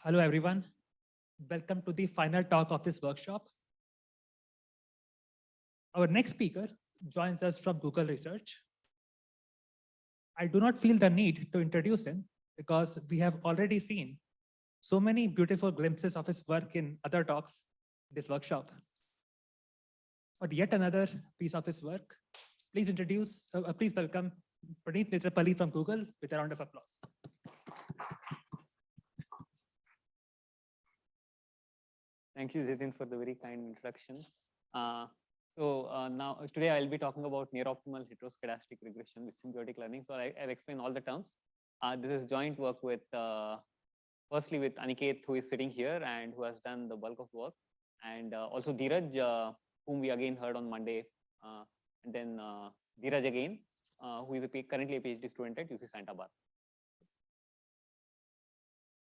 Hello, everyone. Welcome to the final talk of this workshop. Our next speaker joins us from Google Research. I do not feel the need to introduce him because we have already seen so many beautiful glimpses of his work in other talks in this workshop. But yet another piece of his work. Please welcome Praneeth Netrapalli from Google with a round of applause. Thank you, Jitin, for the very kind introduction. Now today I'll be talking about near-optimal heteroscedastic regression with symbiotic learning. So I'll explain all the terms. This is joint work with, firstly with Aniket, who is sitting here and who has done the bulk of work, and also Dheeraj, whom we again heard on Monday, and then Dheeraj again, who is currently a PhD student at UC Santa Barbara.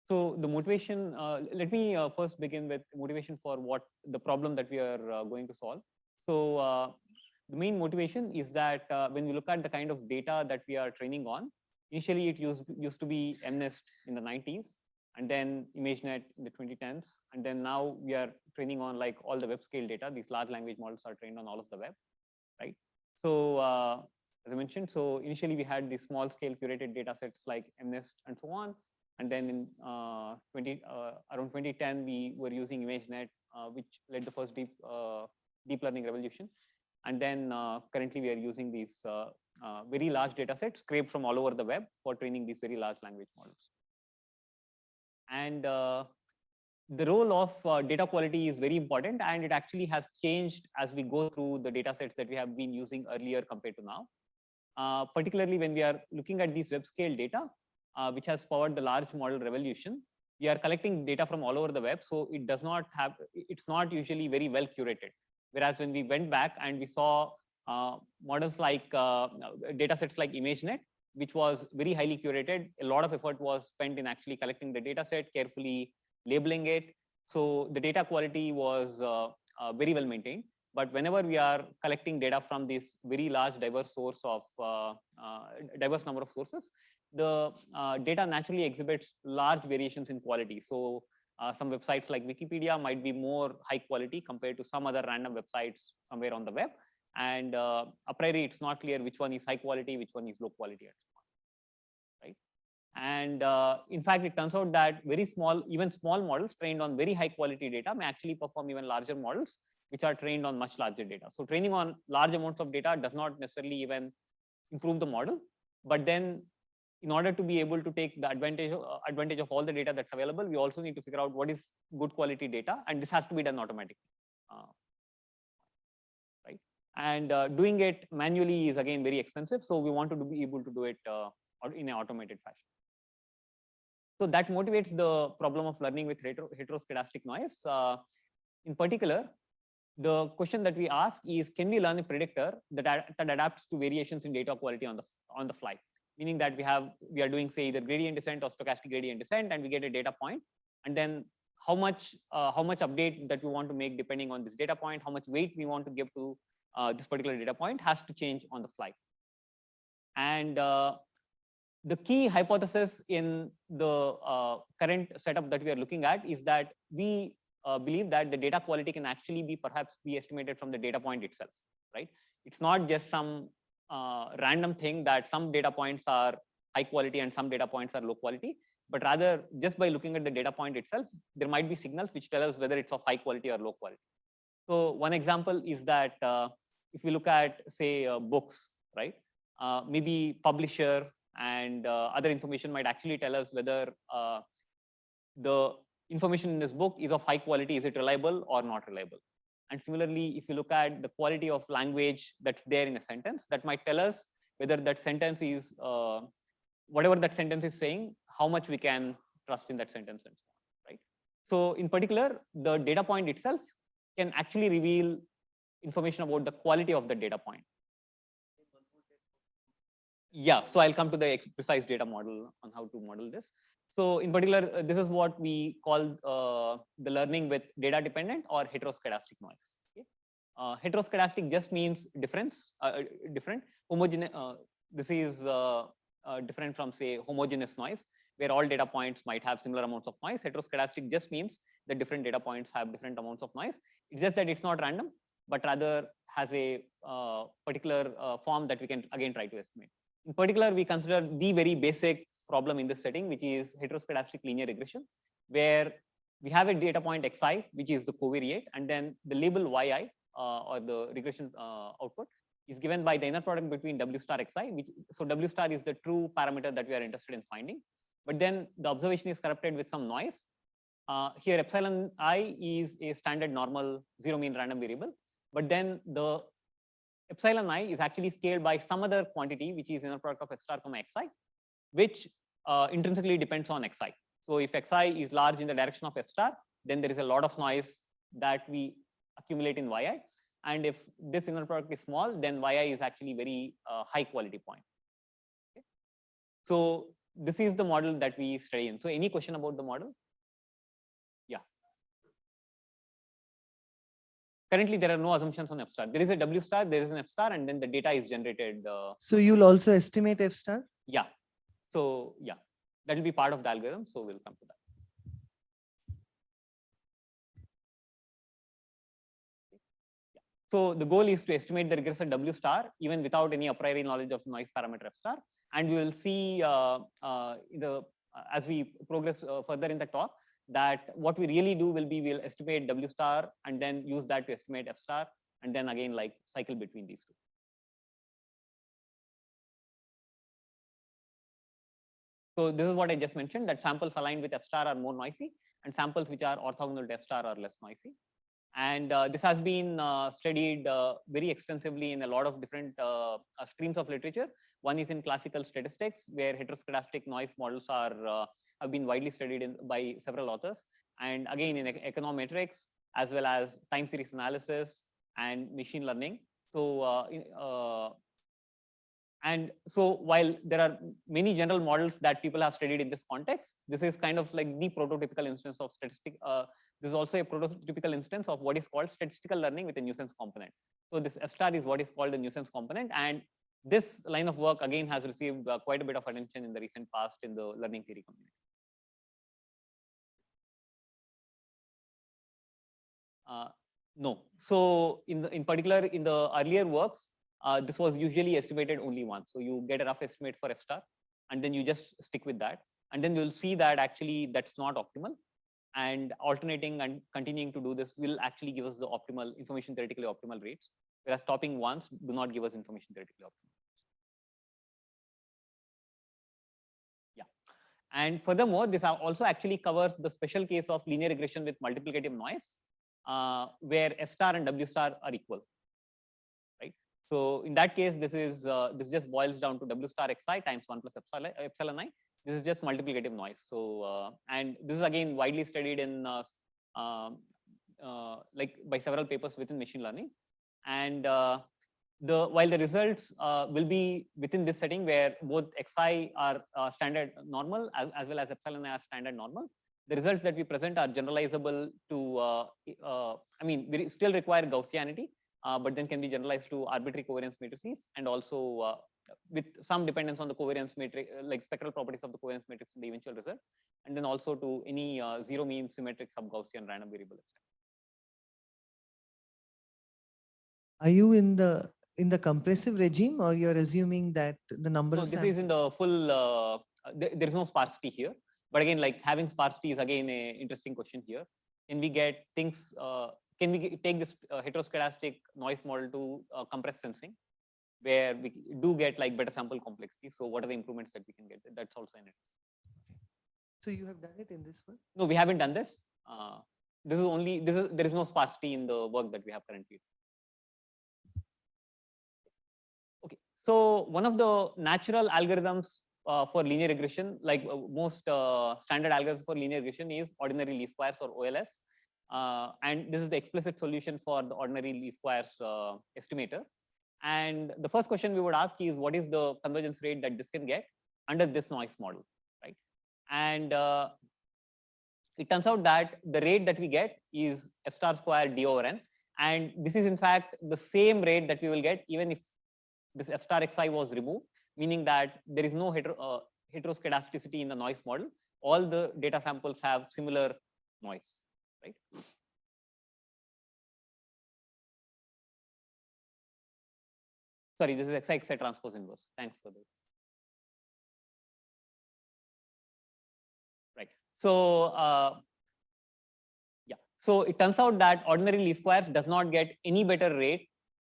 So the motivation, let me first begin with motivation for what the problem that we are going to solve. So the main motivation is that when we look at the kind of data that we are training on, initially it used to be MNIST in the 90s, and then ImageNet in the 2010s, and then now we are training on like all the web scale data. These large language models are trained on all of the web, right? So as I mentioned, so initially we had these small scale curated data sets like MNIST and so on. And then in around 2010, we were using ImageNet, which led the first deep learning revolution. And then currently we are using these very large data sets scraped from all over the web for training these very large language models. And the role of data quality is very important, and it actually has changed as we go through the data sets that we have been using earlier compared to now. Particularly when we are looking at these web scale data, which has powered the large model revolution. We are collecting data from all over the web, so it does not have, it's not usually very well curated. Whereas when we went back and we saw models like data sets like ImageNet, which was very highly curated, a lot of effort was spent in actually collecting the data set, carefully labeling it. So the data quality was very well maintained. But whenever we are collecting data from this very large diverse source of diverse number of sources, the data naturally exhibits large variations in quality. So some websites like Wikipedia might be more high quality compared to some other random websites somewhere on the web. And a priori, it's not clear which one is high quality, which one is low quality, right? And in fact, it turns out that very small, even small models trained on very high quality data may actually perform even larger models, which are trained on much larger data. So training on large amounts of data does not necessarily even improve the model, but then in order to be able to take the advantage of all the data that's available, we also need to figure out what is good quality data, and this has to be done automatically, right? And doing it manually is again very expensive, so we want to be able to do it in an automated fashion. So that motivates the problem of learning with heteroscedastic noise. In particular, the question that we ask is, can we learn a predictor that adapts to variations in data quality on the fly? Meaning that we are doing, say, either gradient descent or stochastic gradient descent, and we get a data point, and then how much update that we want to make depending on this data point, how much weight we want to give to this particular data point has to change on the fly. And the key hypothesis in the current setup that we are looking at is that we believe that the data quality can actually perhaps be estimated from the data point itself, right? It's not just some random thing that some data points are high quality and some data points are low quality, but rather just by looking at the data point itself, there might be signals which tell us whether it's of high quality or low quality. So one example is that if we look at, say, books, right? Maybe publisher and other information might actually tell us whether the information in this book is of high quality, is it reliable or not reliable. And similarly, if you look at the quality of language that's there in a sentence, that might tell us whether that sentence is, whatever that sentence is saying, how much we can trust in that sentence and so on, right? So in particular, the data point itself can actually reveal information about the quality of the data point. Yeah, so I'll come to the precise data model on how to model this. So in particular, this is what we call the learning with data dependent or heteroscedastic noise. Okay? Heteroscedastic just means difference, different. Homogeneous. This is different from, say, homogeneous noise. where all data points might have similar amounts of noise. Heteroscedastic just means that different data points have different amounts of noise. It's just that it's not random, but rather has a particular form that we can again try to estimate. In particular, we consider the very basic problem in this setting, which is heteroscedastic linear regression, where we have a data point xi, which is the covariate, and then the label yi, or the regression output, is given by the inner product between w star xi, which, so w star is the true parameter that we are interested in finding. But then the observation is corrupted with some noise. Here epsilon I is a standard normal zero mean random variable, but then the epsilon I is actually scaled by some other quantity, which is inner product of f star comma xi, which intrinsically depends on xi. So if xi is large in the direction of f star, then there is a lot of noise that we accumulate in yi. And if this inner product is small, then yi is actually very high quality point. Okay. So this is the model that we study in. So any question about the model? Yeah. Currently, there are no assumptions on f star. There is a w star, there is an f star, and then the data is generated. So you'll also estimate f star? Yeah. So yeah, that will be part of the algorithm. So we'll come to that. So the goal is to estimate the regressor W star even without any a priori knowledge of noise parameter F star. And we will see as we progress further in the talk that what we really do will be we'll estimate W star and then use that to estimate F star, and then again like cycle between these two. So this is what I just mentioned, that samples aligned with F star are more noisy and samples which are orthogonal to F star are less noisy. And this has been studied very extensively in a lot of different streams of literature. One is in classical statistics, where heteroscedastic noise models are have been widely studied by several authors. And again, in econometrics, as well as time series analysis and machine learning. So and so while there are many general models that people have studied in this context, this is kind of like the prototypical instance of statistic. This is also a prototypical instance of what is called statistical learning with a nuisance component. So this F star is what is called a nuisance component. And this line of work again has received quite a bit of attention in the recent past in the learning theory community. No. So in particular, in the earlier works, this was usually estimated only once. So you get a rough estimate for F star, and then you just stick with that. And then you'll see that actually that's not optimal. And alternating and continuing to do this will actually give us the optimal, information theoretically optimal rates. Whereas stopping once do not give us information theoretically optimal. Yeah. And furthermore, this also actually covers the special case of linear regression with multiplicative noise, where F star and W star are equal. So in that case, this just boils down to W star xi times 1 plus epsilon I. This is just multiplicative noise. So and this is again widely studied in like by several papers within machine learning. And while the results will be within this setting where both xi are standard normal as well as epsilon I are standard normal, the results that we present are generalizable to I mean we still require Gaussianity. But then can be generalized to arbitrary covariance matrices, and also with some dependence on the covariance matrix, like spectral properties of the covariance matrix in the eventual result, and then also to any zero mean symmetric sub-Gaussian random variable. Are you in the compressive regime, or you're assuming that the number No, of this is in the full. There is no sparsity here, but again, like having sparsity is again a interesting question here. Can we get things? Can we take this heteroscedastic noise model to compressed sensing, where we do get like better sample complexity? So what are the improvements that we can get? That's also in it. So you have done it in this one? No, we haven't done this. There is no sparsity in the work that we have currently. Okay, so one of the natural algorithms for linear regression, like most standard algorithms for linear regression, is ordinary least squares, or OLS. And this is the explicit solution for the ordinary least squares estimator. And the first question we would ask is, what is the convergence rate that this can get under this noise model, right? And it turns out that the rate that we get is F star square D over N. And this is in fact the same rate that we will get even if this F star xi was removed, meaning that there is no heteroscedasticity in the noise model, all the data samples have similar noise, right? Sorry, this is XI transpose inverse. Thanks for that. Right. So yeah. So it turns out that ordinary least squares does not get any better rate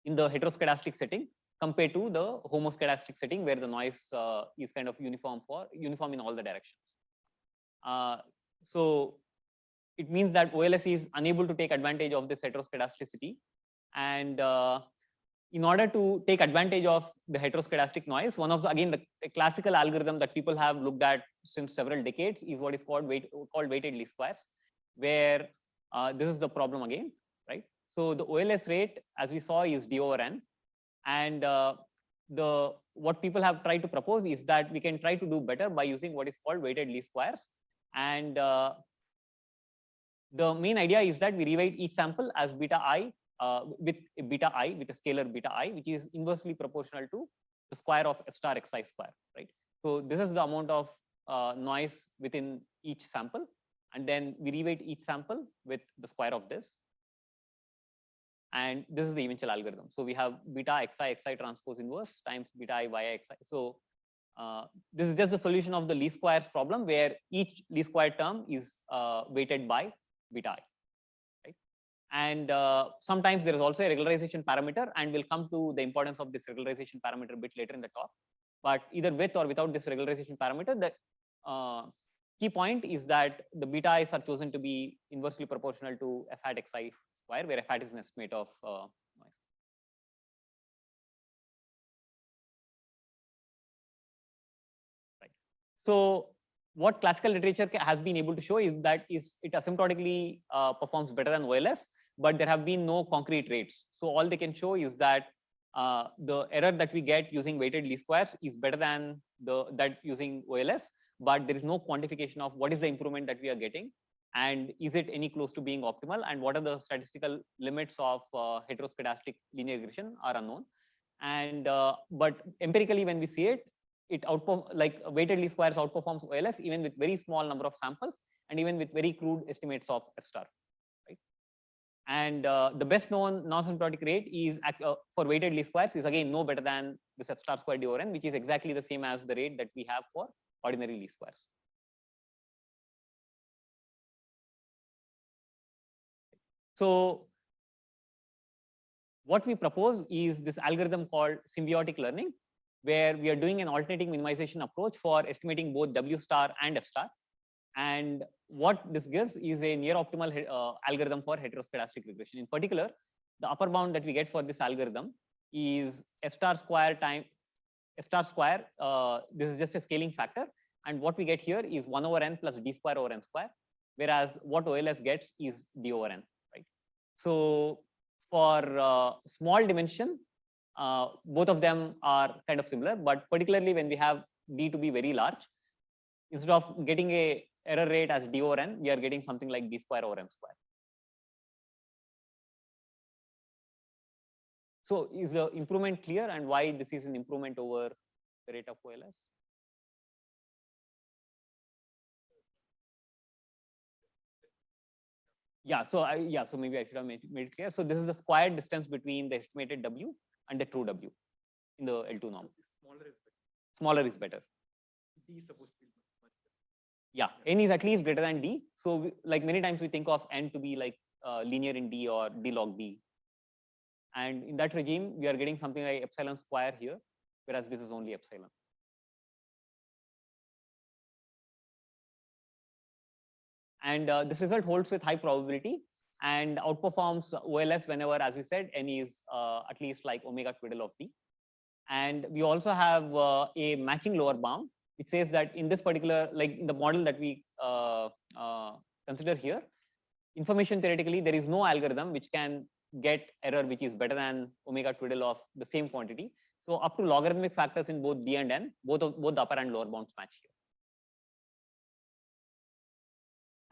in the heteroscedastic setting compared to the homoscedastic setting, where the noise is kind of uniform in all the directions. So it means that OLS is unable to take advantage of this heteroscedasticity, and in order to take advantage of the heteroscedastic noise, one of the, again, the classical algorithm that people have looked at since several decades is what is called weighted least squares, where this is the problem again, right? So the OLS rate, as we saw, is d over n, and what people have tried to propose is that we can try to do better by using what is called weighted least squares, and the main idea is that we reweight each sample as beta I with a scalar beta I, which is inversely proportional to the square of f star xi square, right? So this is the amount of noise within each sample, and then we reweight each sample with the square of this, and this is the eventual algorithm. So we have beta xi transpose inverse times beta I yi xi. So this is just the solution of the least squares problem, where each least square term is weighted by beta I. And sometimes there is also a regularization parameter, and we'll come to the importance of this regularization parameter a bit later in the talk. But either with or without this regularization parameter, the key point is that the beta i's are chosen to be inversely proportional to f hat xi square, where f hat is an estimate of noise. Right. So what classical literature has been able to show is that it asymptotically performs better than OLS, but there have been no concrete rates. So all they can show is that the error that we get using weighted least squares is better than that using OLS, but there is no quantification of what is the improvement that we are getting, and is it any close to being optimal, and what are the statistical limits of heteroscedastic linear regression are unknown. And but empirically, when we see it, like weighted least squares outperforms OLS even with very small number of samples, and even with very crude estimates of f star, right? And the best known non-symptotic rate is for weighted least squares is again no better than this f star square d over n, which is exactly the same as the rate that we have for ordinary least squares. So what we propose is this algorithm called symbiotic learning, where we are doing an alternating minimization approach for estimating both W star and F star. And what this gives is a near optimal algorithm for heteroscedastic regression. In particular, the upper bound that we get for this algorithm is F star square time F star square. This is just a scaling factor. And what we get here is 1 over n plus d square over n square, whereas what OLS gets is d over n, right? So for small dimension, both of them are kind of similar, but particularly when we have d to be very large, instead of getting a error rate as d over n, we are getting something like d square over n square. So is the improvement clear, and why this is an improvement over the rate of OLS? Yeah, so so maybe I should have made it clear. So this is the squared distance between the estimated W and the true W in the L2 norm. Smaller is better. D is supposed to be much better. Yeah, n is at least greater than d. So like many times we think of n to be like linear in d or d log d. And in that regime, we are getting something like epsilon square here, whereas this is only epsilon. And this result holds with high probability and outperforms OLS whenever, as we said, n is at least like omega twiddle of d. And we also have a matching lower bound, which says that in this particular, like in the model that we consider here, information theoretically, there is no algorithm which can get error which is better than omega twiddle of the same quantity. So up to logarithmic factors in both d and n, both the upper and lower bounds match here.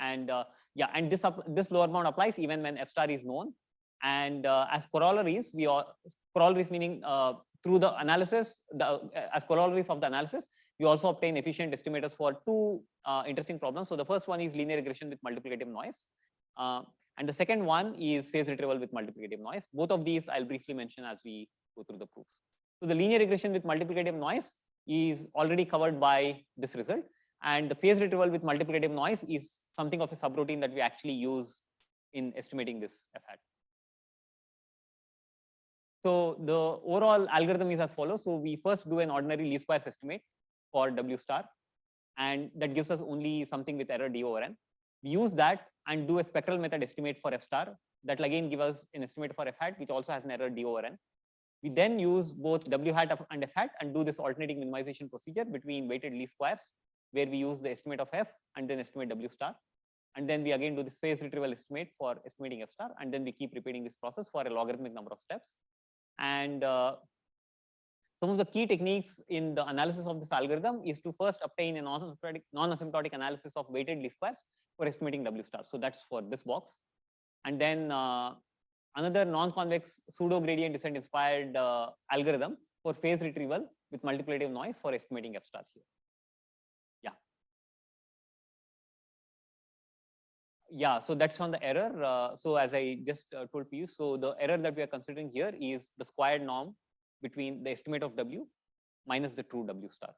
And yeah, and this lower bound applies even when f star is known. And as corollaries, corollaries meaning through the analysis, as corollaries of the analysis, we also obtain efficient estimators for two interesting problems. So the first one is linear regression with multiplicative noise. And the second one is phase retrieval with multiplicative noise. Both of these I'll briefly mention as we go through the proofs. So the linear regression with multiplicative noise is already covered by this result. And the phase retrieval with multiplicative noise is something of a subroutine that we actually use in estimating this F hat. So the overall algorithm is as follows. So we first do an ordinary least squares estimate for W star, and that gives us only something with error D over N. We use that and do a spectral method estimate for F star. That will again give us an estimate for F hat, which also has an error D over N. We then use both W hat and F hat and do this alternating minimization procedure between weighted least squares, where we use the estimate of F and then estimate W star. And then we again do the phase retrieval estimate for estimating F star. And then we keep repeating this process for a logarithmic number of steps. And some of the key techniques in the analysis of this algorithm is to first obtain a non-asymptotic analysis of weighted least squares for estimating W star. So that's for this box. And then another non-convex pseudo gradient descent inspired algorithm for phase retrieval with multiplicative noise for estimating F star here. Yeah, so that's on the error. So as I just told you, so the error that we are considering here is the squared norm between the estimate of W minus the true W star.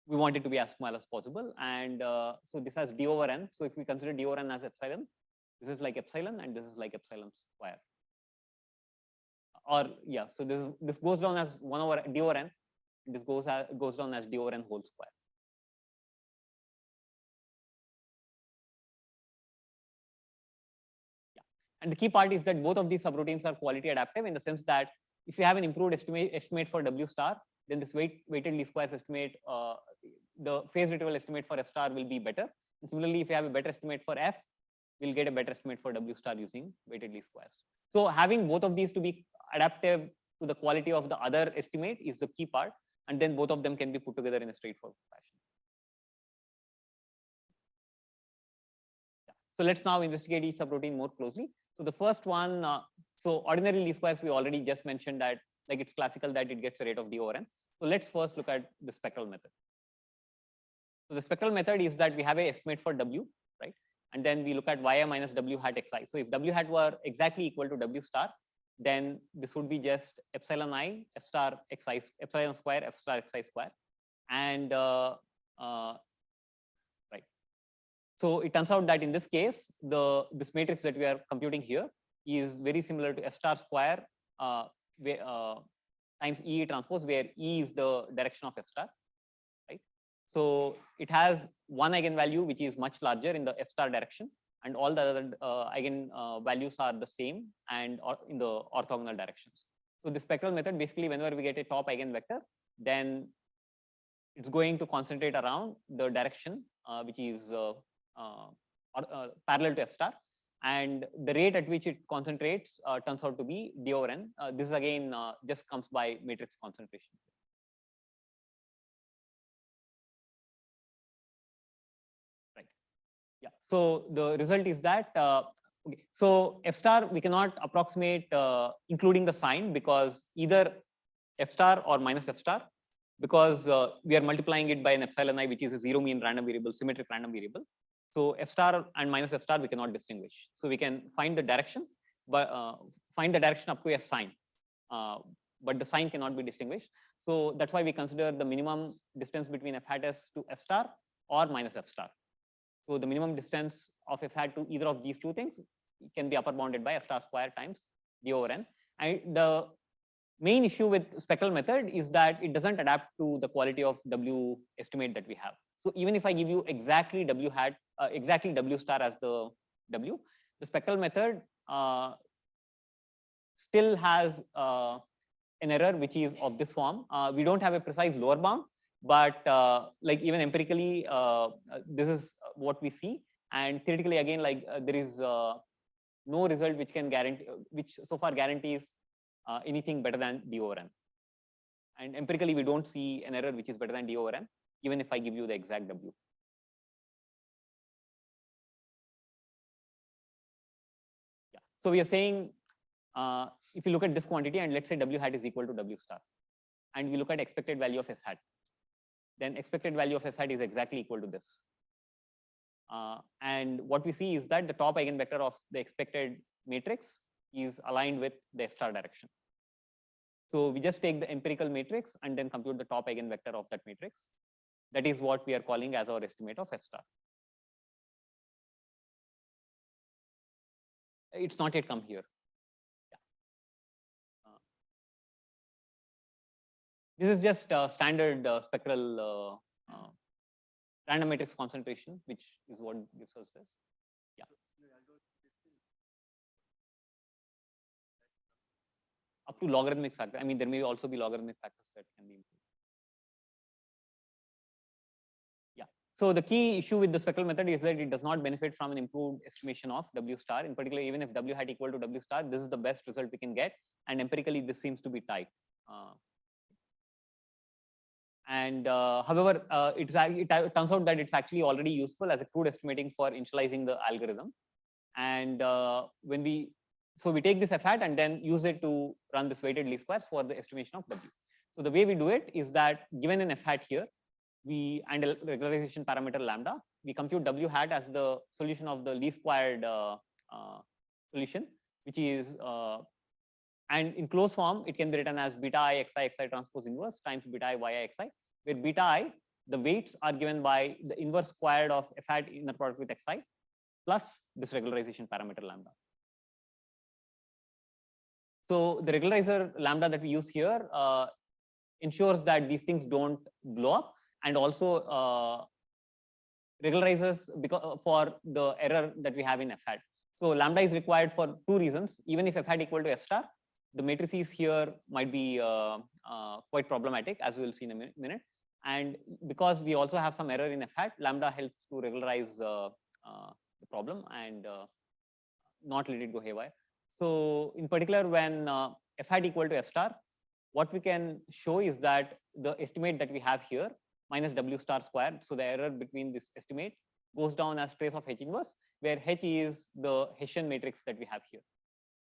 We want it to be as small as possible. And so this has D over N. So if we consider D over N as epsilon, this is like epsilon and this is like epsilon square. Or yeah, so this goes down as 1 over D over N. This goes down as D over N whole square. And the key part is that both of these subroutines are quality adaptive in the sense that if you have an improved estimate for W star, then this weighted least squares estimate, the phase retrieval estimate for F star will be better. And similarly, if you have a better estimate for F, we'll get a better estimate for W star using weighted least squares. So having both of these to be adaptive to the quality of the other estimate is the key part. And then both of them can be put together in a straightforward fashion. So let's now investigate each subroutine more closely. So the first one, so ordinary least squares, we already just mentioned that like it's classical that it gets a rate of D over N. So let's first look at the spectral method. So the spectral method is that we have an estimate for W, right? And then we look at yi minus W hat xi. So if W hat were exactly equal to W star, then this would be just epsilon I F star xi, epsilon square F star xi square. And so it turns out that in this case, this matrix that we are computing here is very similar to F star square times E transpose, where E is the direction of F star, right? So it has one eigenvalue which is much larger in the F star direction, and all the other eigenvalues are the same and in the orthogonal directions. So the spectral method, basically, whenever we get a top eigenvector, then it's going to concentrate around the direction which is parallel to F star, and the rate at which it concentrates turns out to be D over N. This again just comes by matrix concentration. Right. Yeah. So the result is that okay. So F star we cannot approximate including the sign, because either F star or minus F star, because we are multiplying it by an epsilon I, which is a zero mean random variable, symmetric random variable. So F star and minus F star we cannot distinguish. So we can find the direction, but find the direction up to a sign, but the sign cannot be distinguished. So that's why we consider the minimum distance between F hat S to F star or minus F star. So the minimum distance of F hat to either of these two things can be upper bounded by F star square times D over N. And the main issue with spectral method is that it doesn't adapt to the quality of W estimate that we have. So even if I give you exactly W hat, exactly W star as the W, the spectral method still has an error which is of this form. We don't have a precise lower bound, but like even empirically, this is what we see. And theoretically, again, like there is no result which can guarantee, which so far guarantees anything better than D over N. And empirically, we don't see an error which is better than D over N, even if I give you the exact W. Yeah. So we are saying if you look at this quantity and let's say W hat is equal to W star, and we look at expected value of S hat, then expected value of S hat is exactly equal to this. And what we see is that the top eigenvector of the expected matrix is aligned with the F star direction. So we just take the empirical matrix and then compute the top eigenvector of that matrix. That is what we are calling as our estimate of F star. It's not yet come here. This is just standard spectral random matrix concentration, which is what gives us this. Yeah. Up to logarithmic factor. I mean, there may also be logarithmic factors that can be improved. Yeah. So the key issue with the spectral method is that it does not benefit from an improved estimation of W star. In particular, even if W hat equal to W star, this is the best result we can get. And empirically, this seems to be tight. However, it turns out that it's actually already useful as a crude estimating for initializing the algorithm. And when we take this F hat and then use it to run this weighted least squares for the estimation of W. So the way we do it is that given an F hat here, and a regularization parameter lambda, we compute W hat as the solution of the least squared solution, which is and in closed form, it can be written as beta I xi transpose inverse times beta I yi xi, where beta I, the weights are given by the inverse squared of F hat inner product with xi plus this regularization parameter lambda. So the regularizer lambda that we use here ensures that these things don't blow up, and also regularizes for the error that we have in F hat. So lambda is required for two reasons. Even if F hat equal to F star, the matrices here might be quite problematic, as we will see in a minute. And because we also have some error in F hat, lambda helps to regularize the problem and not let it go haywire. So in particular, when F hat equal to F star, what we can show is that the estimate that we have here minus W star squared, so the error between this estimate goes down as trace of H inverse, where H is the Hessian matrix that we have here.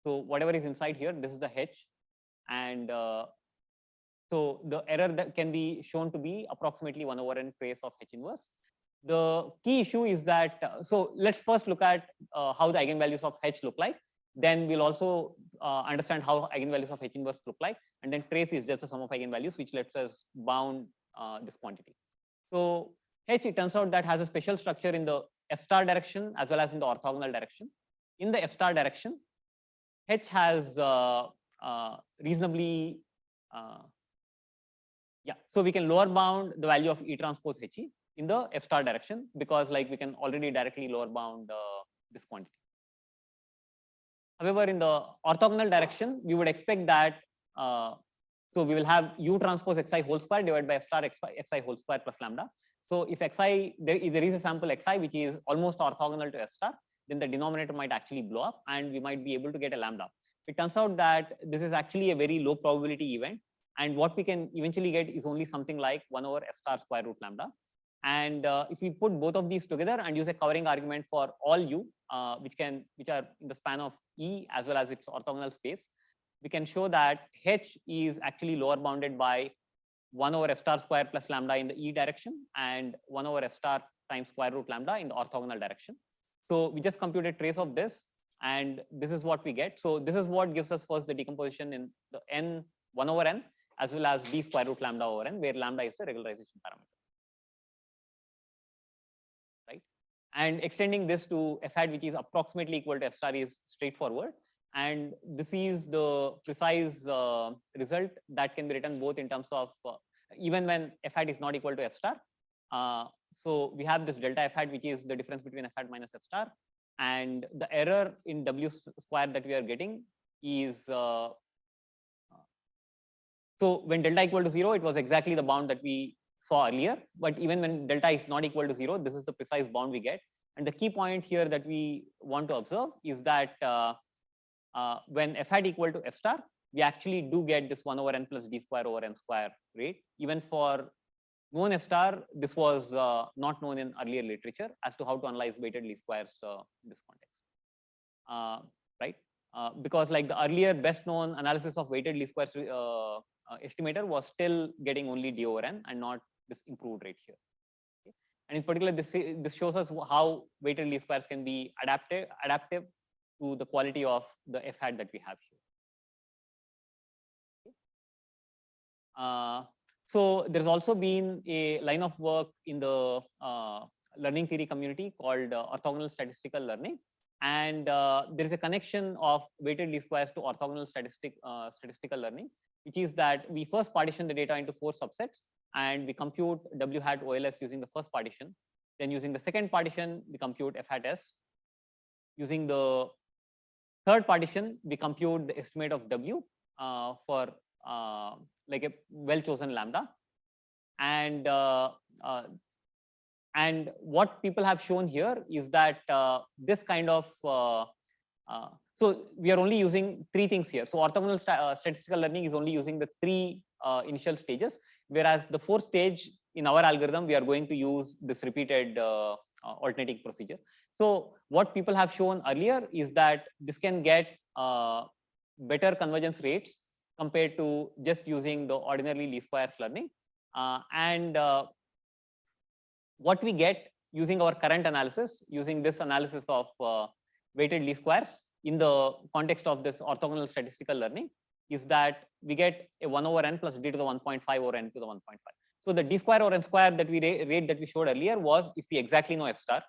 So whatever is inside here, this is the H, and so the error that can be shown to be approximately 1 over n trace of H inverse. The key issue is that, so let's first look at how the eigenvalues of H look like. Then we'll also understand how eigenvalues of H inverse look like, and then trace is just the sum of eigenvalues, which lets us bound this quantity. So H, it turns out that has a special structure in the F star direction as well as in the orthogonal direction. In the F star direction, H has reasonably, so we can lower bound the value of E transpose HE in the F star direction, because like we can already directly lower bound this quantity. However, in the orthogonal direction, we would expect that, so we will have U transpose Xi whole square divided by F star Xi whole square plus lambda. So if Xi, there is a sample Xi which is almost orthogonal to F star, then the denominator might actually blow up and we might be able to get a lambda. It turns out that this is actually a very low probability event, and what we can eventually get is only something like 1 over F star square root lambda. And if we put both of these together and use a covering argument for all U, which are in the span of E as well as its orthogonal space, we can show that H is actually lower bounded by 1 over F star square plus lambda in the E direction and 1 over F star times square root lambda in the orthogonal direction. So we just computed trace of this, and this is what we get. So this is what gives us first the decomposition in the n 1 over n as well as d square root lambda over n, where lambda is the regularization parameter. Right? And extending this to F hat, which is approximately equal to F star, is straightforward. And this is the precise result that can be written both in terms of even when F hat is not equal to F star. So we have this delta F hat, which is the difference between F hat minus F star, and the error in W square that we are getting is, so when delta equal to 0, it was exactly the bound that we saw earlier, but even when delta is not equal to 0, this is the precise bound we get. And the key point here that we want to observe is that when F hat equal to F star, we actually do get this 1 over n plus d square over n square rate. Even for known F star, this was not known in earlier literature as to how to analyze weighted least squares in this context. Right? because like the earlier best known analysis of weighted least squares estimator was still getting only d over n and not this improved rate here. Okay. And in particular, this shows us how weighted least squares can be adaptive to the quality of the f hat that we have here. So there's also been a line of work in the learning theory community called orthogonal statistical learning. And there is a connection of weighted least squares to orthogonal statistical learning, which is that we first partition the data into 4 subsets and we compute W hat OLS using the first partition. Then using the second partition, we compute F hat S. Using the third partition, we compute the estimate of W for like a well-chosen lambda. And what people have shown here is that this kind of so we are only using 3 things here. So orthogonal statistical learning is only using the 3 initial stages, whereas the 4th stage in our algorithm, we are going to use this repeated alternating procedure. So what people have shown earlier is that this can get better convergence rates compared to just using the ordinarily least squares learning. What we get using our current analysis, using this analysis of weighted least squares in the context of this orthogonal statistical learning, is that we get a 1 over n plus d to the 1.5 over n to the 1.5. So the d square or n square that we rate that we showed earlier was if we exactly know f star,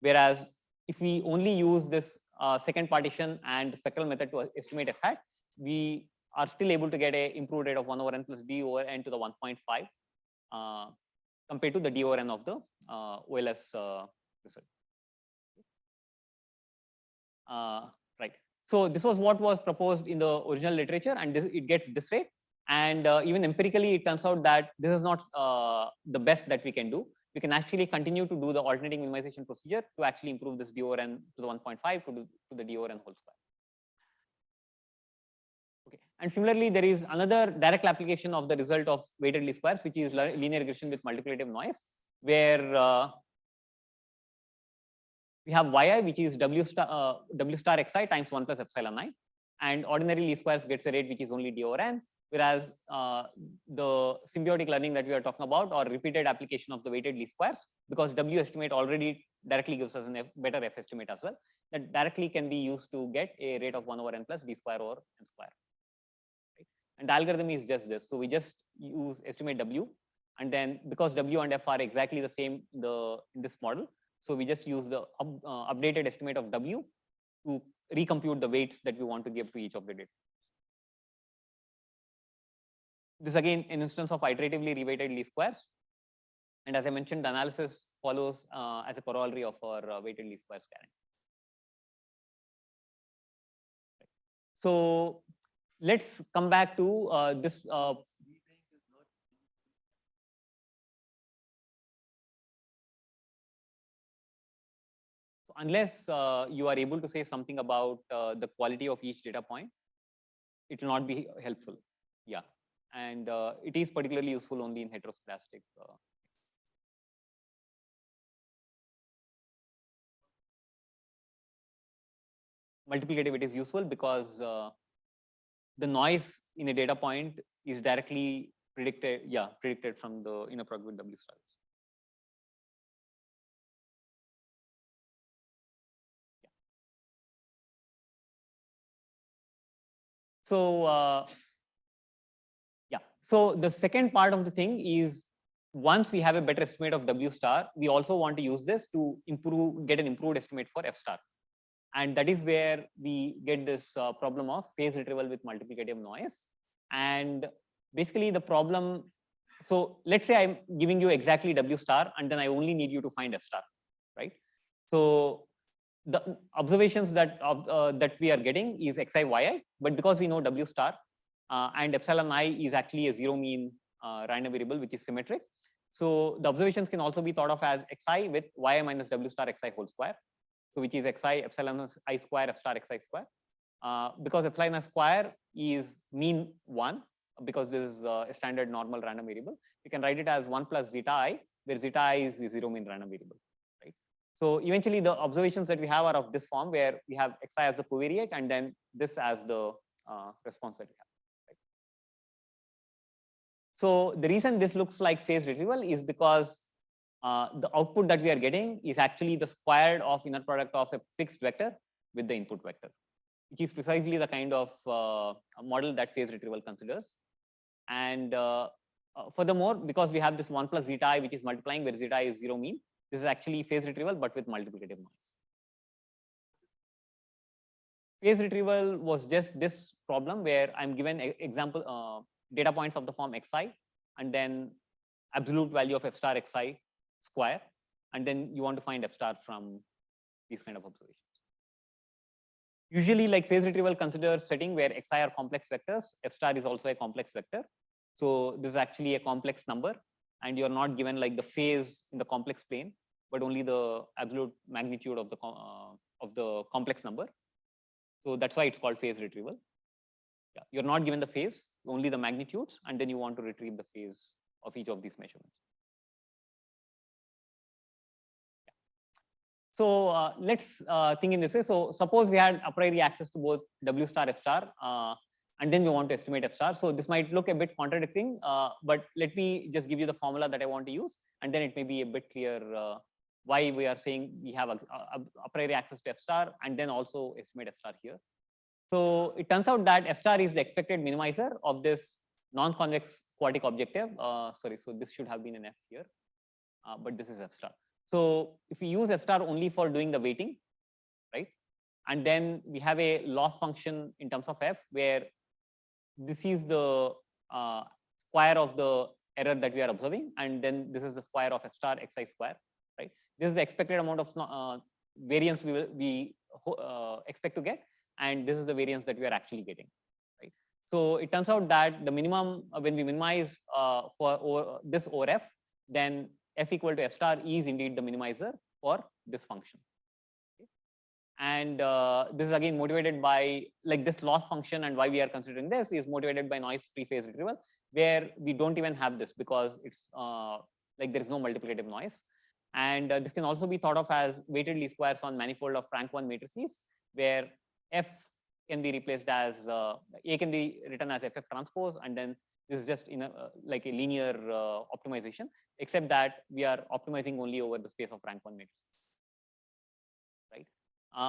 whereas if we only use this second partition and spectral method to estimate f hat, we are still able to get a improved rate of 1 over n plus d over n to the 1.5 compared to the d over n of the OLS result. Right. So this was what was proposed in the original literature, and it gets this rate. And even empirically, it turns out that this is not the best that we can do. We can actually continue to do the alternating minimization procedure to actually improve this d over n to the 1.5 to the d over n whole square. Okay. And similarly, there is another direct application of the result of weighted least squares, which is linear regression with multiplicative noise, where we have yi, which is w star xi times 1 plus epsilon I, and ordinary least squares gets a rate which is only d over n, whereas the symbiotic learning that we are talking about, or repeated application of the weighted least squares, because w estimate already directly gives us a better f estimate as well, that directly can be used to get a rate of 1 over n plus d square over n square. Right? And the algorithm is just this. So we just use estimate w, and then because w and f are exactly the same in this model, so we just use the updated estimate of w to recompute the weights that we want to give to each of the data. This again an instance of iteratively reweighted least squares. And as I mentioned, the analysis follows as a corollary of our weighted least squares guarantee. So let's come back to this. Unless you are able to say something about the quality of each data point, it will not be helpful. Yeah, and it is particularly useful only in heteroscedastic. Multiplicative, it is useful because the noise in a data point is directly predicted. Yeah, predicted from the inner product with W stars. So yeah, so the second part of the thing is, once we have a better estimate of W star, we also want to use this to get an improved estimate for F star. And that is where we get this problem of phase retrieval with multiplicative noise. And basically the problem, so let's say I'm giving you exactly W star, and then I only need you to find F star, right? So the observations that we are getting is xi, yi, but because we know W star and epsilon I is actually a zero mean random variable, which is symmetric. So the observations can also be thought of as xi with yi minus W star xi whole square. So which is xi epsilon I square f star xi square. Because epsilon I square is mean 1, because this is a standard normal random variable, you can write it as 1 plus zeta I, where zeta I is the zero mean random variable, right? So eventually the observations that we have are of this form, where we have xi as the covariate and then this as the response that we have. Right? So the reason this looks like phase retrieval is because the output that we are getting is actually the squared of inner product of a fixed vector with the input vector, which is precisely the kind of model that phase retrieval considers. And furthermore, because we have this 1 plus zeta I, which is multiplying where zeta I is 0 mean, this is actually phase retrieval, but with multiplicative noise. Phase retrieval was just this problem where I'm given example data points of the form xi, and then absolute value of f star xi square, and then you want to find f star from these kind of observations. Usually, like phase retrieval considers setting where xi are complex vectors, f star is also a complex vector. So this is actually a complex number, and you're not given like the phase in the complex plane, but only the absolute magnitude of the complex number. So that's why it's called phase retrieval. Yeah, you're not given the phase, only the magnitudes, and then you want to retrieve the phase of each of these measurements. Yeah. So let's think in this way. So suppose we had a priori access to both W star, F star, and then we want to estimate F star. So this might look a bit contradicting, but let me just give you the formula that I want to use, and then it may be a bit clear why we are saying we have a priori access to F star and then also estimate F star here. So it turns out that F star is the expected minimizer of this non-convex quartic objective. Sorry, so this should have been an F here, but this is F star. So if we use F star only for doing the weighting, right? And then we have a loss function in terms of F, where this is the square of the error that we are observing, and then this is the square of F star xi square, right? This is the expected amount of variance we expect to get, and this is the variance that we are actually getting, right? So it turns out that the minimum, when we minimize for this over F, then F equal to F star is indeed the minimizer for this function. Okay? And this is again motivated by like this loss function, and why we are considering this is motivated by noise-free phase retrieval, where we don't even have this because it's like there is no multiplicative noise. And this can also be thought of as weighted least squares on manifold of rank 1 matrices, where F can be replaced as A can be written as FF transpose, and then this is just in a like a linear optimization, except that we are optimizing only over the space of rank 1 matrices, right?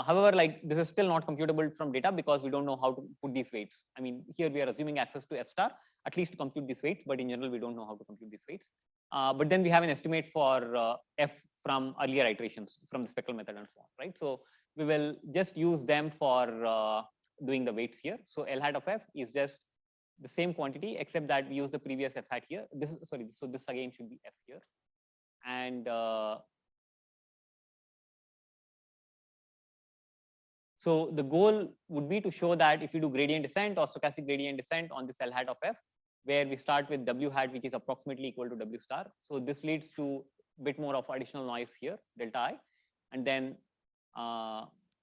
However, like this is still not computable from data because we don't know how to put these weights. I mean, here we are assuming access to F star at least to compute these weights, but in general we don't know how to compute these weights. But then we have an estimate for F from earlier iterations from the spectral method and so on, right? So we will just use them for doing the weights here. So L hat of F is just the same quantity, except that we use the previous F hat here. This is sorry, so this again should be F here. And so the goal would be to show that if you do gradient descent or stochastic gradient descent on this L hat of F, where we start with W hat, which is approximately equal to W star. So this leads to a bit more of additional noise here, delta I. And then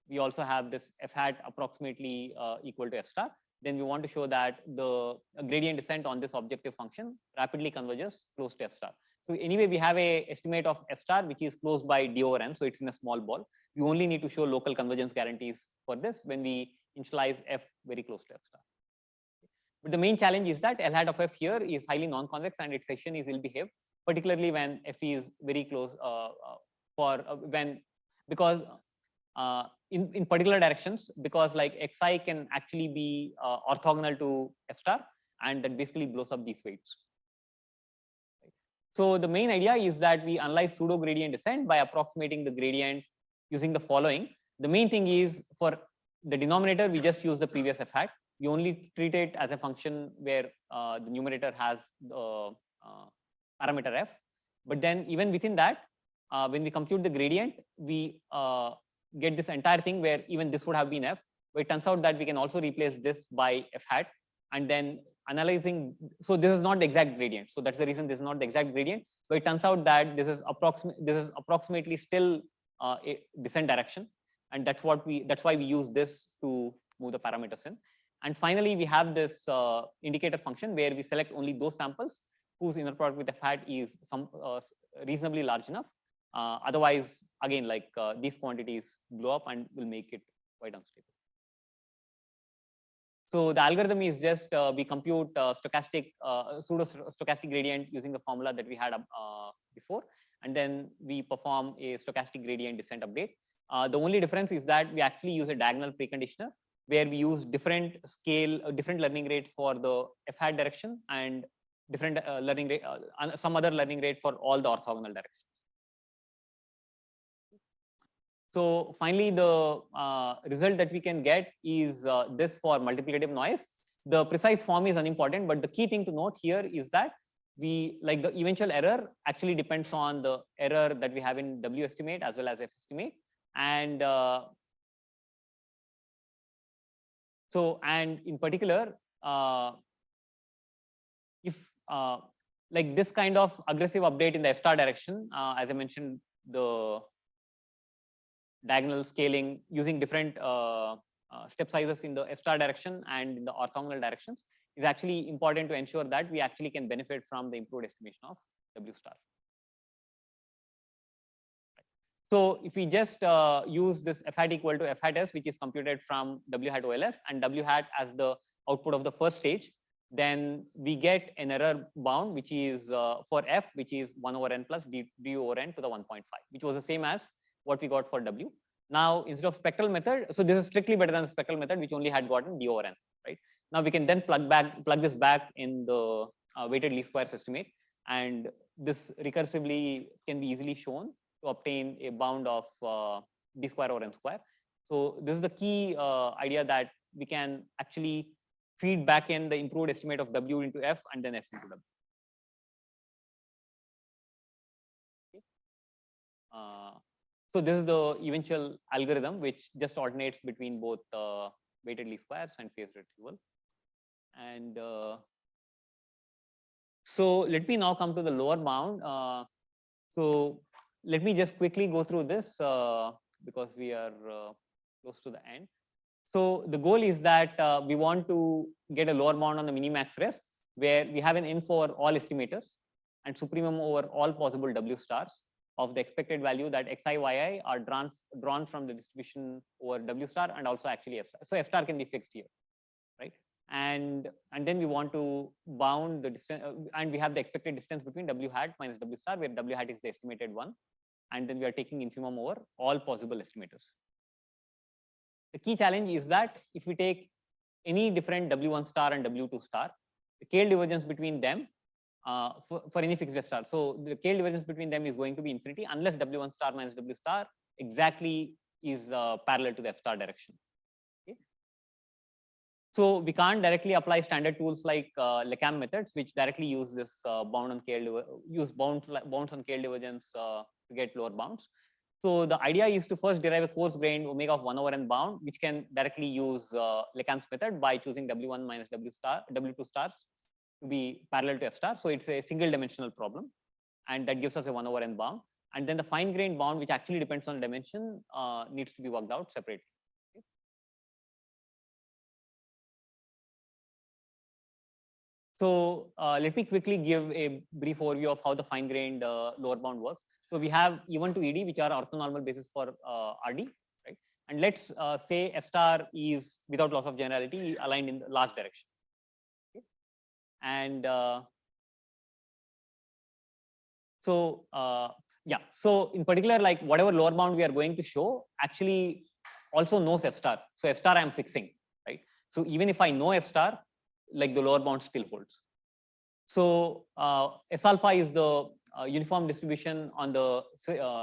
we also have this F hat approximately equal to F star. Then we want to show that the gradient descent on this objective function rapidly converges close to F star. So anyway, we have a estimate of F star, which is close by D over N. So it's in a small ball. We only need to show local convergence guarantees for this when we initialize F very close to F star. But the main challenge is that L hat of F here is highly non-convex and its section is ill-behaved, particularly when F is very close because in particular directions, because like xi can actually be orthogonal to F star, and that basically blows up these weights. So the main idea is that we analyze pseudo gradient descent by approximating the gradient using the following. The main thing is for the denominator, we just use the previous F hat. We only treat it as a function where the numerator has the parameter F. But then even within that, when we compute the gradient, we get this entire thing where even this would have been F. But it turns out that we can also replace this by F hat, and then analyzing. So this is not the exact gradient. So that's the reason this is not the exact gradient. But it turns out that this is approximately still a descent direction, and that's why we use this to move the parameters in. And finally, we have this indicator function where we select only those samples whose inner product with F hat is some reasonably large enough, Otherwise, again, like these quantities blow up and will make it quite unstable. So the algorithm is just we compute stochastic pseudo stochastic gradient using the formula that we had before, and then we perform a stochastic gradient descent update. The only difference is that we actually use a diagonal preconditioner where we use different different learning rates for the f hat direction and different learning rate, some other learning rate for all the orthogonal directions. So finally, the result that we can get is this for multiplicative noise. The precise form is unimportant, but the key thing to note here is that we like the eventual error actually depends on the error that we have in W estimate as well as F estimate. And and in particular, if like this kind of aggressive update in the F star direction, as I mentioned, the diagonal scaling using different step sizes in the F star direction and in the orthogonal directions is actually important to ensure that we actually can benefit from the improved estimation of W star. So if we just use this f hat equal to f hat s, which is computed from W hat OLS and W hat as the output of the first stage, then we get an error bound, which is for f, which is 1 over n plus du over n to the 1.5, which was the same as what we got for W. Now, instead of spectral method, so this is strictly better than the spectral method, which only had gotten d over n, right? Now we can then plug this back in the weighted least squares estimate, and this recursively can be easily shown to obtain a bound of d square over n square. So this is the key idea, that we can actually feed back in the improved estimate of W into F and then F into W. So this is the eventual algorithm, which just alternates between both weighted least squares and phase retrieval. And so let me now come to the lower bound. So let me just quickly go through this because we are close to the end. So the goal is that we want to get a lower bound on the minimax rest, where we have an n for all estimators and supremum over all possible W stars of the expected value that xi, yi are drawn from the distribution over W star and also actually F star. So F star can be fixed here, right? And then we want to bound the distance, and we have the expected distance between W hat minus W star, where W hat is the estimated one, and then we are taking infimum over all possible estimators. The key challenge is that if we take any different W1 star and W2 star, the KL divergence between them for any fixed F star. So the KL divergence between them is going to be infinity unless W1 star minus W star exactly is parallel to the F star direction. Okay. So we can't directly apply standard tools like Lecam methods, which directly use this bound on KL, use bounds on KL divergence to get lower bounds. So the idea is to first derive a coarse grained omega of 1 over n bound, which can directly use Lecam's method by choosing W1 minus W2 stars to be parallel to F star. So it's a single dimensional problem, and that gives us a 1 over n bound. And then the fine grained bound, which actually depends on dimension, needs to be worked out separately. Okay. So let me quickly give a brief overview of how the fine grained lower bound works. So we have E1 to ED, which are orthonormal basis for RD, right? And let's say F star is without loss of generality aligned in the last direction. Okay. And so yeah, so in particular, like whatever lower bound we are going to show actually also knows F star. So F star I am fixing, right? So even if I know F star, like the lower bound still holds. So S alpha is the uniform distribution on the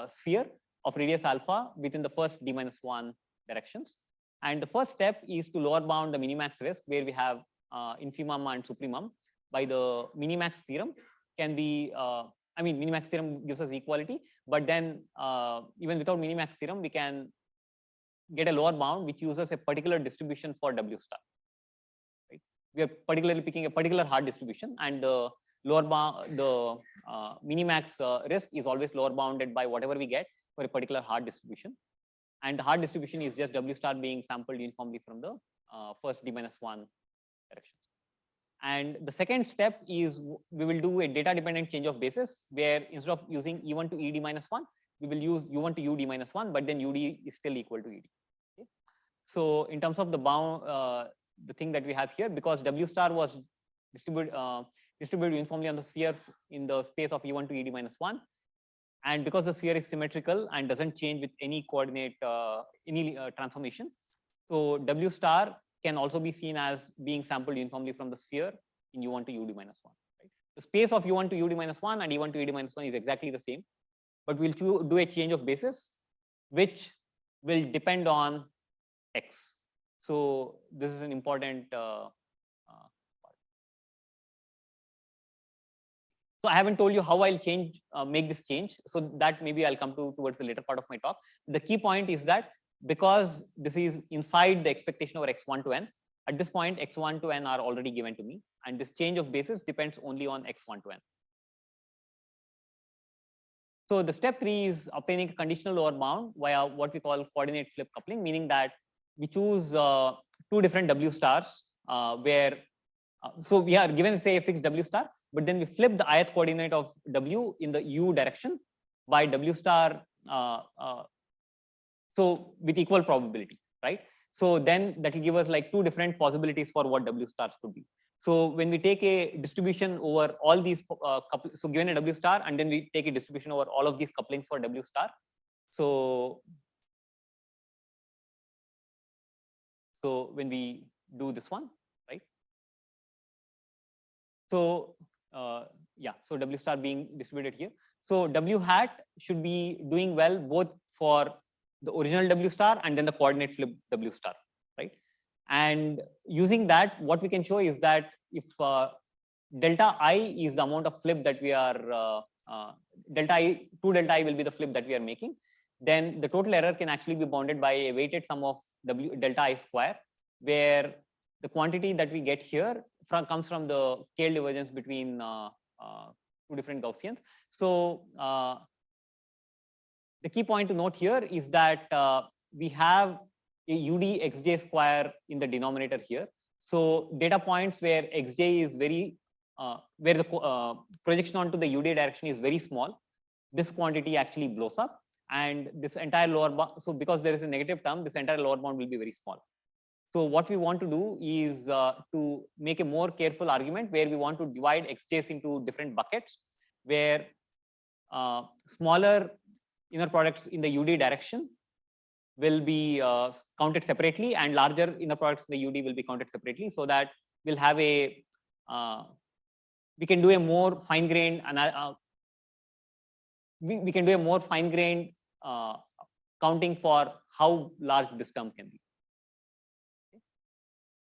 sphere of radius alpha within the first d minus 1 directions. And the first step is to lower bound the minimax risk, where we have infimum and supremum by the minimax theorem. Can be, I mean, minimax theorem gives us equality, but then even without minimax theorem, we can get a lower bound which uses a particular distribution for W star. Right? We are particularly picking a particular hard distribution, and the lower bound, the minimax risk is always lower bounded by whatever we get for a particular hard distribution. And the hard distribution is just W star being sampled uniformly from the first d minus 1 directions. And the second step is we will do a data dependent change of basis, where instead of using E1 to ED minus 1, we will use u1 to ud minus 1, but then ud is still equal to ed. Okay? So in terms of the bound, the thing that we have here, because w star was distributed uniformly on the sphere in the space of u1 to ed minus 1, and because the sphere is symmetrical and doesn't change with any coordinate, transformation, so w star can also be seen as being sampled uniformly from the sphere in u1 to ud minus 1. Right? The space of u1 to ud minus 1 and e1 to ed minus 1 is exactly the same, but we'll do a change of basis, which will depend on x. So this is an important part. So I haven't told you how I'll change, make this change. So that maybe I'll come to towards the later part of my talk. The key point is that because this is inside the expectation over x1 to n, at this point x1 to n are already given to me, and this change of basis depends only on x1 to n. So the step 3 is obtaining a conditional lower bound via what we call coordinate flip coupling, meaning that we choose two different w stars where so we are given, say, a fixed w star, but then we flip the ith coordinate of w in the u direction by w star, so with equal probability, right? So then that will give us like two different possibilities for what w stars could be. So when we take a distribution over all these so given a w star, and then we take a distribution over all of these couplings for w star. So when we do this one, right? So yeah, so w star being distributed here. So w hat should be doing well both for the original w star and then the coordinate flip w star, right? And using that, what we can show is that if delta I is the amount of flip that we are, delta I will be the flip that we are making, then the total error can actually be bounded by a weighted sum of delta I square, where the quantity that we get here comes from the scale divergence between two different Gaussians. So the key point to note here is that we have a ud xj square in the denominator here. So data points where xj is very, where the projection onto the ud direction is very small, this quantity actually blows up, and this entire lower bound, so because there is a negative term, this entire lower bound will be very small. So what we want to do is to make a more careful argument where we want to divide xj's into different buckets, where smaller inner products in the ud direction will be counted separately, and larger inner products in the ud will be counted separately, so that we'll have a we can do a more fine-grained we can do a more fine-grained counting for how large this term can be.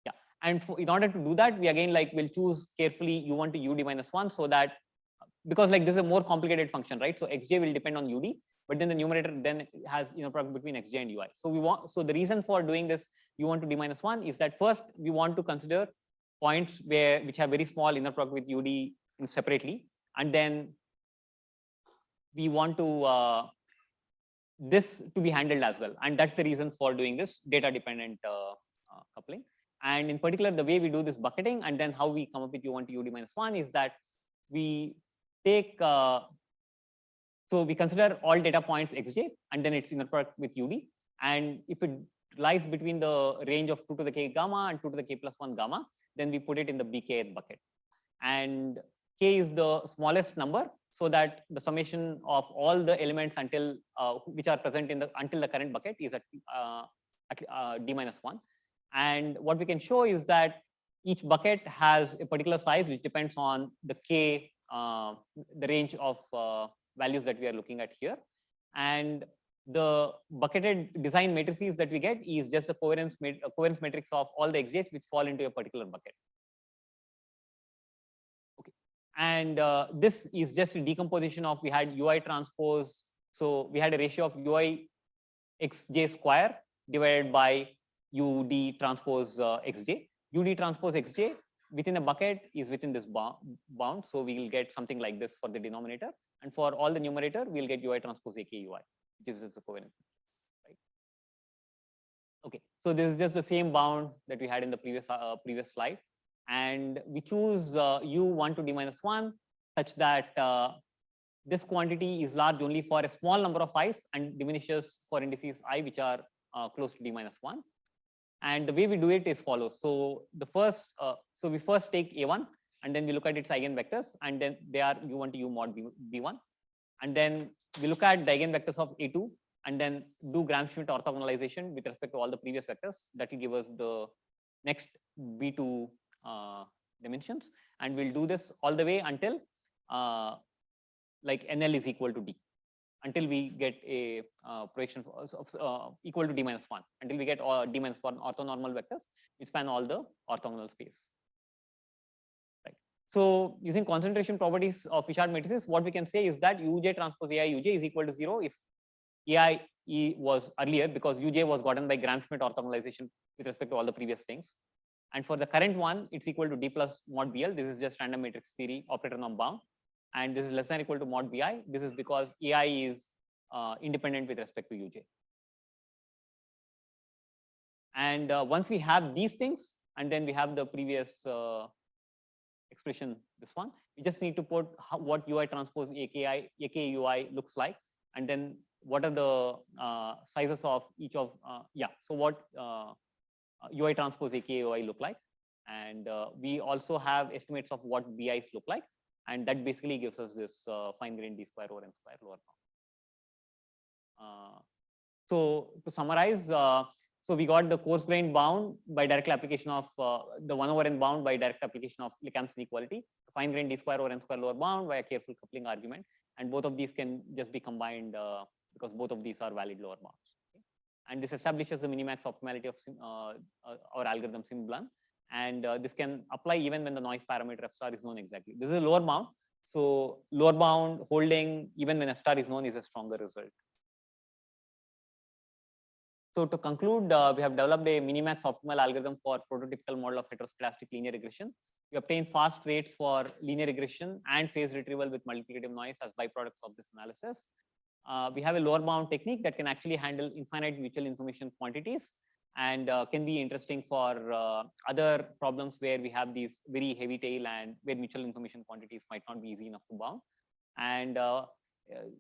Yeah, and in order to do that, we again will choose carefully u1 to ud minus 1, so that because this is a more complicated function, right? So xj will depend on ud, but then the numerator then has product between xj and ui. So the reason for doing this u1 to d minus 1 is that first we want to consider points which have very small inner product with ud separately, and then we want to this to be handled as well, and that's the reason for doing this data dependent coupling. And in particular, the way we do this bucketing and then how we come up with u1 to ud minus 1 is that we take so we consider all data points xj and then its inner product with ud, and if it lies between the range of 2 to the k gamma and 2 to the k plus 1 gamma, then we put it in the bkth bucket, and k is the smallest number, so that the summation of all the elements until which are present in the until the current bucket is at d minus 1. And what we can show is that each bucket has a particular size which depends on the k, the range of values that we are looking at here, and the bucketed design matrices that we get is just the covariance matrix of all the xj's which fall into a particular bucket. Okay, and this is just a decomposition of, we had ui transpose, so we had a ratio of ui xj square divided by ud transpose xj. ud transpose xj within a bucket is within this bound, so we will get something like this for the denominator, and for all the numerator we'll get ui transpose ak ui, which is the covariance, right? Okay, so this is just the same bound that we had in the previous slide, and we choose u1 to d minus 1 such that this quantity is large only for a small number of i's and diminishes for indices I which are close to d-1. And the way we do it is follows. So the first, so we first take A1 and then we look at its eigenvectors and then they are U1 to U mod B1. And then we look at the eigenvectors of A2 and then do Gram-Schmidt orthogonalization with respect to all the previous vectors. That will give us the next B2 dimensions. And we'll do this all the way until like NL is equal to D, until we get a projection equal to d-1, until we get d-1 orthonormal vectors which span all the orthogonal space. Right. So using concentration properties of Wishart matrices, what we can say is that Uj transpose AI Uj is equal to 0 if AI E was earlier, because Uj was gotten by Gram-Schmidt orthogonalization with respect to all the previous things. And for the current one, it's equal to D plus mod BL. This is just random matrix theory operator norm bound. And this is less than or equal to mod BI. This is because AI is independent with respect to Uj. And once we have these things, and then we have the previous expression, this one, we just need to put what UI transpose AKI, AKUI looks like, and then what are the sizes of each of, so what UI transpose AKUI look like. And we also have estimates of what BIs look like. And that basically gives us this fine grained D square over N square lower bound. So to summarize, so we got the coarse grained bound by direct application of the 1 over N bound by direct application of Leckamp's inequality, fine grained D square over N square lower bound by a careful coupling argument. And both of these can just be combined because both of these are valid lower bounds. Okay? And this establishes the minimax optimality of our algorithm SymBlun. And this can apply even when the noise parameter f star is known exactly. This is a lower bound. So lower bound holding even when f star is known is a stronger result. So to conclude, we have developed a minimax optimal algorithm for prototypical model of heteroscedastic linear regression. We obtain fast rates for linear regression and phase retrieval with multiplicative noise as byproducts of this analysis. We have a lower bound technique that can actually handle infinite mutual information quantities and can be interesting for other problems where we have these very heavy tail and where mutual information quantities might not be easy enough to bound. And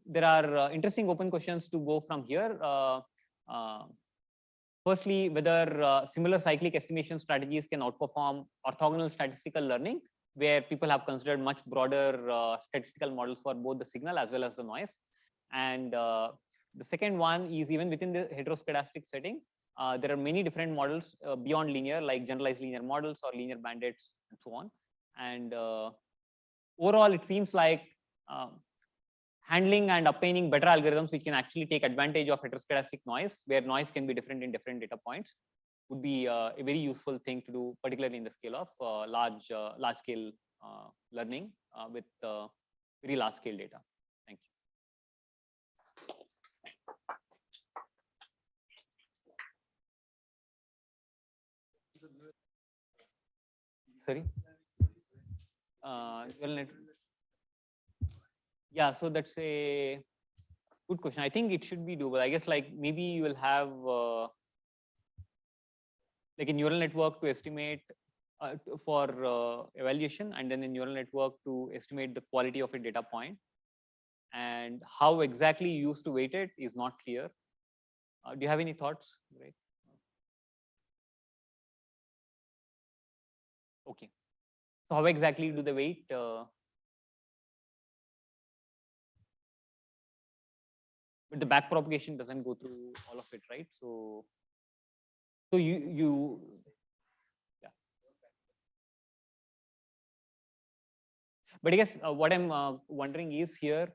there are interesting open questions to go from here. Firstly, whether similar cyclic estimation strategies can outperform orthogonal statistical learning, where people have considered much broader statistical models for both the signal as well as the noise. And the second one is even within the heteroscedastic setting, there are many different models beyond linear, like generalized linear models or linear bandits and so on. And overall, it seems like handling and obtaining better algorithms which can actually take advantage of heteroscedastic noise, where noise can be different in different data points, would be a very useful thing to do, particularly in the scale of large scale learning with very large scale data. Thank you. Sorry. Yeah, so that's a good question. I think it should be doable. I guess like maybe you will have like a neural network to estimate for evaluation, and then a neural network to estimate the quality of a data point. And how exactly you used to weight it is not clear. Do you have any thoughts? Right. Okay. So how exactly do they weight? But the back propagation doesn't go through all of it, right? So you yeah. But I guess what I'm wondering is here,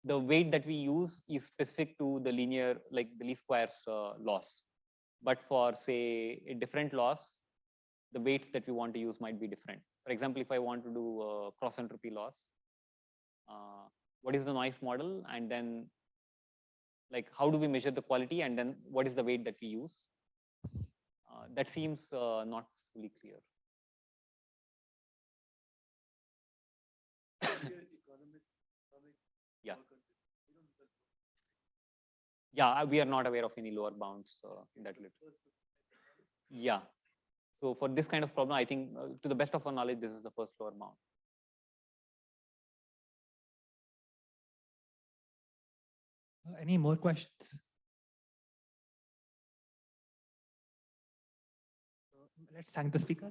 the weight that we use is specific to the linear, like the least squares loss. But for say a different loss, the weights that we want to use might be different. For example, if I want to do cross entropy loss, what is the noise model? And then like how do we measure the quality? And then what is the weight that we use? That seems not fully clear. Yeah. Yeah, we are not aware of any lower bounds in that literature. Yeah. So for this kind of problem, I think to the best of our knowledge, this is the first lower bound. Any more questions? Let's thank the speaker.